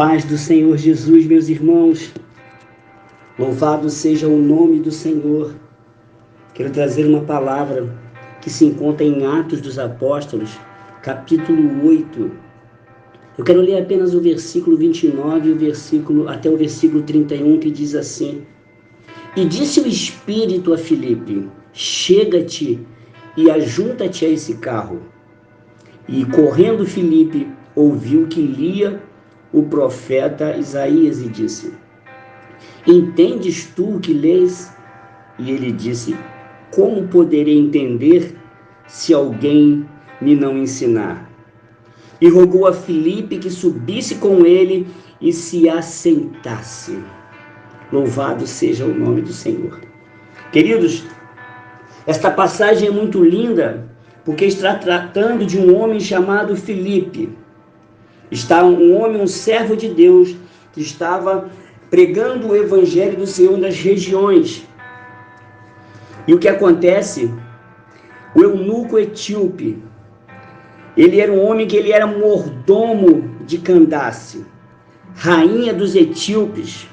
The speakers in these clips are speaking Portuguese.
paz do Senhor Jesus, meus irmãos. Louvado seja o nome do Senhor. Quero trazer uma palavra que se encontra em Atos dos Apóstolos, capítulo 8. Eu quero ler apenas o versículo 29 até o versículo 31, que diz assim: E disse o Espírito a Filipe: Chega-te e ajunta-te a esse carro. E correndo Filipe ouviu que lia o profeta Isaías e disse: Entendes tu o que lês? E ele disse: Como poderei entender se alguém me não ensinar? E rogou a Filipe que subisse com ele e se assentasse. Louvado seja o nome do Senhor. Queridos, esta passagem é muito linda, porque está tratando de um homem chamado Filipe. Está um homem, um servo de Deus, que estava pregando o evangelho do Senhor nas regiões. E o que acontece? O eunuco etíope, ele era um homem que ele era mordomo de Candace, rainha dos etíopes.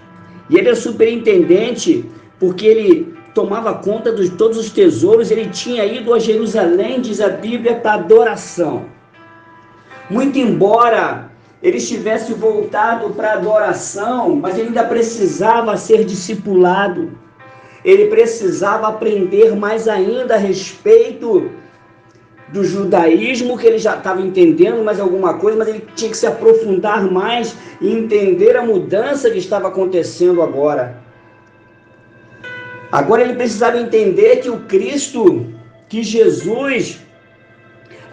E ele era superintendente, porque ele tomava conta de todos os tesouros. Ele tinha ido a Jerusalém, diz a Bíblia, para adoração. Muito embora ele estivesse voltado para adoração, mas ele ainda precisava ser discipulado. Ele precisava aprender mais ainda a respeito do judaísmo, que ele já estava entendendo mais alguma coisa, mas ele tinha que se aprofundar mais e entender a mudança que estava acontecendo agora. Agora ele precisava entender que o Cristo, que Jesus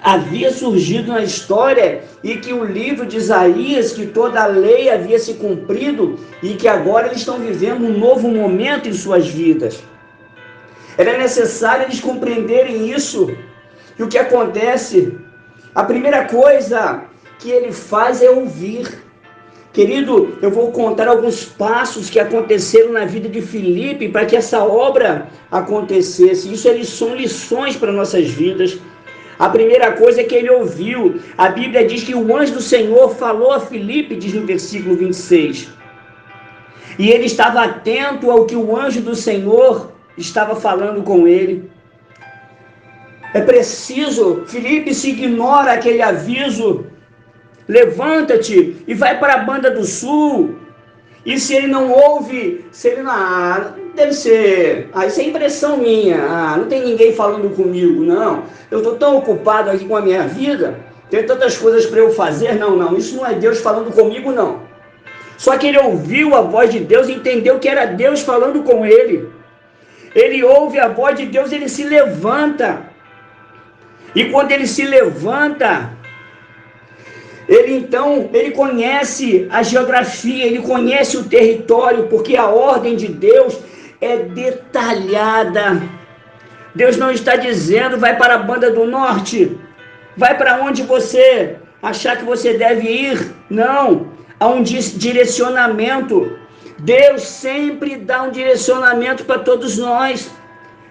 havia surgido na história e que o livro de Isaías, que toda a lei havia se cumprido e que agora eles estão vivendo um novo momento em suas vidas. Era necessário eles compreenderem isso. E o que acontece? A primeira coisa que ele faz é ouvir. Querido, eu vou contar alguns passos que aconteceram na vida de Filipe para que essa obra acontecesse. Isso são lições para nossas vidas. A primeira coisa é que ele ouviu. A Bíblia diz que o anjo do Senhor falou a Filipe, diz no versículo 26. E ele estava atento ao que o anjo do Senhor estava falando com ele. É preciso, Filipe, se ignora aquele aviso, levanta-te e vai para a banda do sul. E se ele não ouve, se ele não... deve ser... isso é impressão minha. Não tem ninguém falando comigo, não. Eu estou tão ocupado aqui com a minha vida, tem tantas coisas para eu fazer. Não, isso não é Deus falando comigo, não. Só que ele ouviu a voz de Deus e entendeu que era Deus falando com ele. Ele ouve a voz de Deus, ele se levanta. E quando ele se levanta, ele conhece a geografia, ele conhece o território, porque a ordem de Deus é detalhada. Deus não está dizendo, vai para a banda do norte, vai para onde você achar que você deve ir. Não, há um direcionamento. Deus sempre dá um direcionamento para todos nós.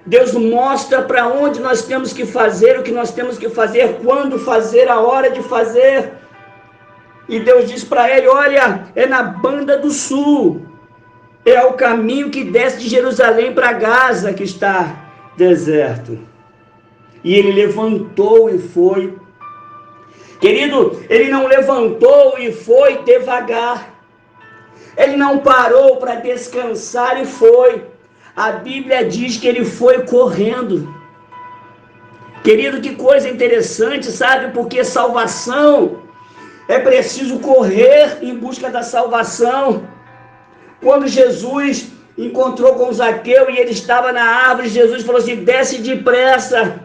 Deus mostra para onde nós temos que fazer, o que nós temos que fazer, quando fazer, a hora de fazer. E Deus diz para ele, olha, é na banda do sul, é o caminho que desce de Jerusalém para Gaza, que está deserto. E ele levantou e foi. Querido, ele não levantou e foi devagar. Ele não parou para descansar e foi. A Bíblia diz que ele foi correndo. Querido, que coisa interessante, sabe? Porque salvação, é preciso correr em busca da salvação. Quando Jesus encontrou com Zaqueu e ele estava na árvore, Jesus falou assim, desce depressa.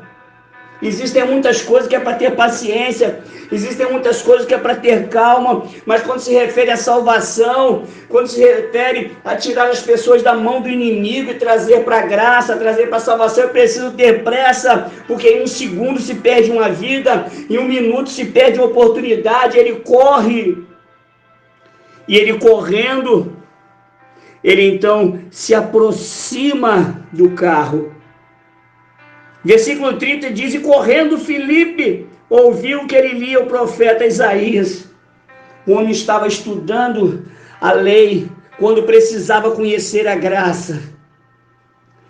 Existem muitas coisas que é para ter paciência, existem muitas coisas que é para ter calma, mas quando se refere à salvação, quando se refere a tirar as pessoas da mão do inimigo e trazer para a graça, trazer para a salvação, é preciso ter pressa, porque em um segundo se perde uma vida, em um minuto se perde uma oportunidade. Ele corre, e ele correndo, ele então se aproxima do carro. Versículo 30 diz, e correndo Filipe ouviu que ele lia o profeta Isaías. O homem estava estudando a lei quando precisava conhecer a graça.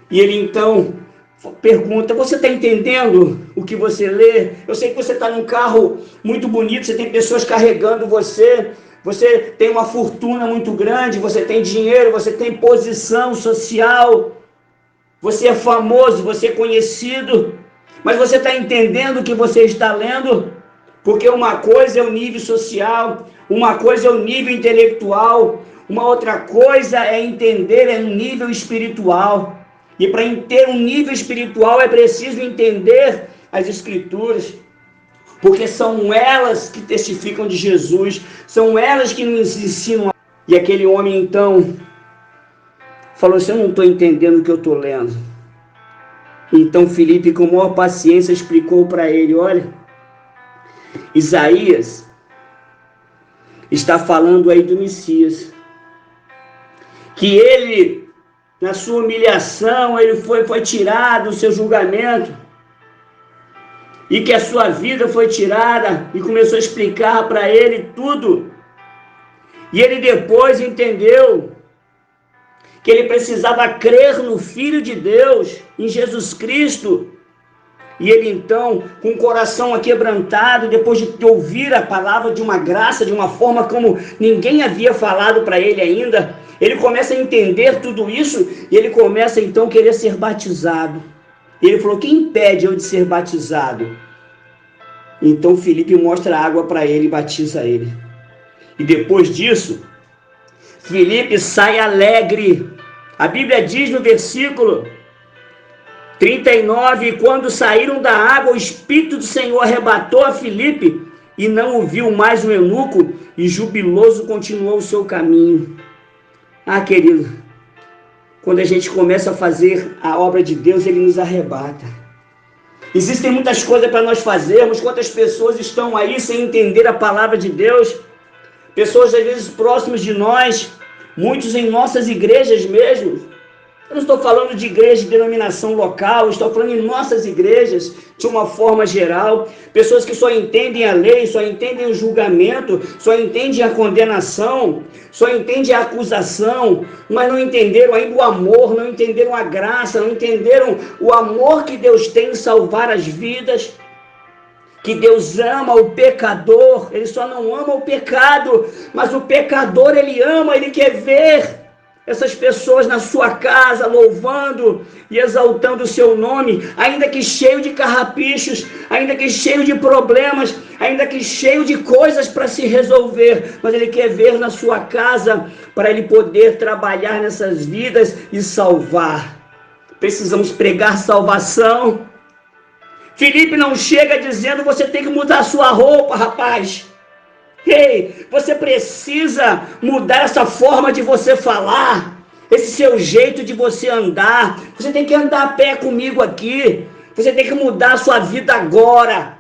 E ele então pergunta: você está entendendo o que você lê? Eu sei que você está num carro muito bonito, você tem pessoas carregando você, você tem uma fortuna muito grande, você tem dinheiro, você tem posição social, você é famoso, você é conhecido, mas você está entendendo o que você está lendo? Porque uma coisa é o nível social, uma coisa é o nível intelectual, uma outra coisa é entender é um nível espiritual. E para ter um nível espiritual é preciso entender as Escrituras, porque são elas que testificam de Jesus, são elas que nos ensinam. E aquele homem então falou assim: eu não estou entendendo o que eu estou lendo. Então Filipe, com maior paciência, explicou para ele: olha, Isaías está falando aí do Messias, que ele, na sua humilhação, ele foi tirado do seu julgamento, e que a sua vida foi tirada, e começou a explicar para ele tudo. E ele depois entendeu que ele precisava crer no Filho de Deus, em Jesus Cristo. E ele então, com o coração aquebrantado, depois de ouvir a palavra de uma graça, de uma forma como ninguém havia falado para ele ainda, ele começa a entender tudo isso, e ele começa então a querer ser batizado. E ele falou: quem impede eu de ser batizado? Então Filipe mostra a água para ele e batiza ele. E depois disso, Filipe sai alegre. A Bíblia diz no versículo 39, quando saíram da água, o Espírito do Senhor arrebatou a Filipe, e não o viu mais o eunuco, e jubiloso continuou o seu caminho. Ah, querido, quando a gente começa a fazer a obra de Deus, Ele nos arrebata. Existem muitas coisas para nós fazermos. Quantas pessoas estão aí sem entender a palavra de Deus? Pessoas às vezes próximas de nós, muitos em nossas igrejas mesmo. Eu não estou falando de igreja de denominação local, estou falando em nossas igrejas, de uma forma geral. Pessoas que só entendem a lei, só entendem o julgamento, só entendem a condenação, só entendem a acusação, mas não entenderam ainda o amor, não entenderam a graça, não entenderam o amor que Deus tem em salvar as vidas, que Deus ama o pecador. Ele só não ama o pecado, mas o pecador Ele ama, Ele quer ver essas pessoas na sua casa, louvando e exaltando o seu nome, ainda que cheio de carrapichos, ainda que cheio de problemas, ainda que cheio de coisas para se resolver, mas Ele quer ver na sua casa, para Ele poder trabalhar nessas vidas e salvar. Precisamos pregar salvação. Filipe não chega dizendo: você tem que mudar a sua roupa, rapaz. Ei, você precisa mudar essa forma de você falar, esse seu jeito de você andar. Você tem que andar a pé comigo aqui. Você tem que mudar a sua vida agora.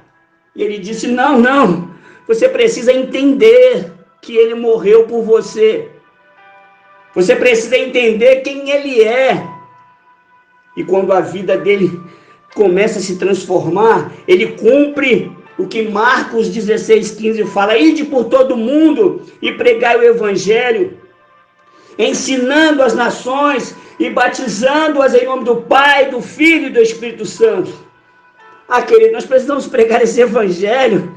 E ele disse: não. Você precisa entender que Ele morreu por você. Você precisa entender quem Ele é. E quando a vida dele começa a se transformar, ele cumpre o que Marcos 16:15 fala: ide por todo mundo e pregai o Evangelho, ensinando as nações e batizando-as em nome do Pai, do Filho e do Espírito Santo. Ah, querido, nós precisamos pregar esse Evangelho.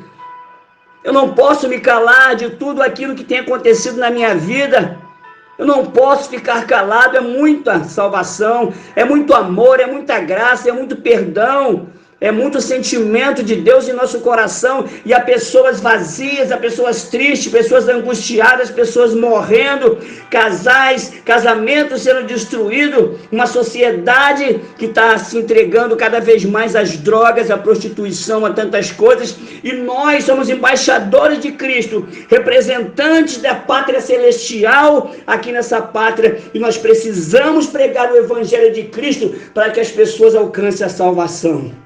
Eu não posso me calar de tudo aquilo que tem acontecido na minha vida. Eu não posso ficar calado. É muita salvação, é muito amor, é muita graça, é muito perdão, é muito sentimento de Deus em nosso coração, e há pessoas vazias, há pessoas tristes, pessoas angustiadas, pessoas morrendo, casamentos sendo destruídos, uma sociedade que está se entregando cada vez mais às drogas, à prostituição, a tantas coisas, e nós somos embaixadores de Cristo, representantes da pátria celestial aqui nessa pátria, e nós precisamos pregar o Evangelho de Cristo para que as pessoas alcancem a salvação.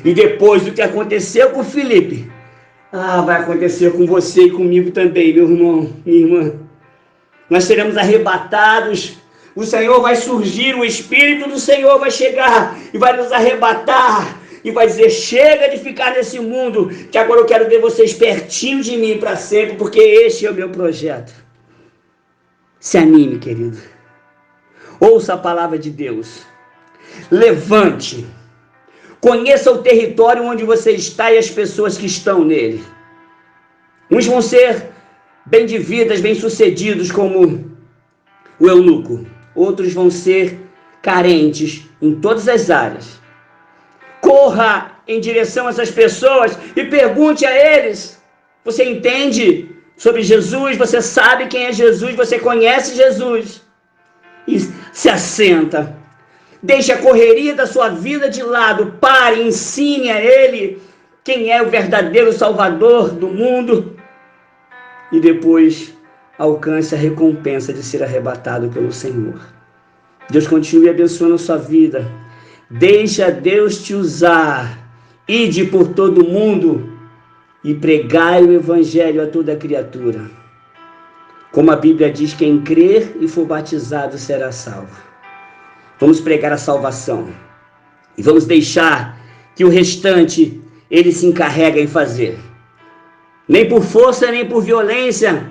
E depois do que aconteceu com Filipe, vai acontecer com você e comigo também, meu irmão, minha irmã. Nós seremos arrebatados. O Senhor vai surgir, o Espírito do Senhor vai chegar e vai nos arrebatar. e vai dizer: chega de ficar nesse mundo, que agora eu quero ver vocês pertinho de mim para sempre, porque este é o meu projeto. Se anime, querido. Ouça a palavra de Deus. Levante. Conheça o território onde você está e as pessoas que estão nele. Uns vão ser bem de vidas, bem-sucedidos, como o eunuco. Outros vão ser carentes em todas as áreas. Corra em direção a essas pessoas e pergunte a eles: você entende sobre Jesus? Você sabe quem é Jesus? Você conhece Jesus? E se assenta. Deixe a correria da sua vida de lado. Pare, ensine a ele quem é o verdadeiro Salvador do mundo. E depois alcance a recompensa de ser arrebatado pelo Senhor. Deus continue abençoando a sua vida. Deixa Deus te usar. Ide por todo o mundo e pregai o evangelho a toda criatura. Como a Bíblia diz, quem crer e for batizado será salvo. Vamos pregar a salvação. E vamos deixar que o restante ele se encarrega em fazer. Nem por força, nem por violência,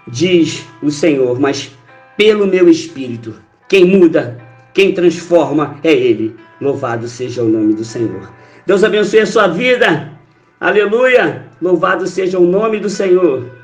diz o Senhor, mas pelo meu Espírito. Quem muda, quem transforma é Ele. Louvado seja o nome do Senhor. Deus abençoe a sua vida. Aleluia. Louvado seja o nome do Senhor.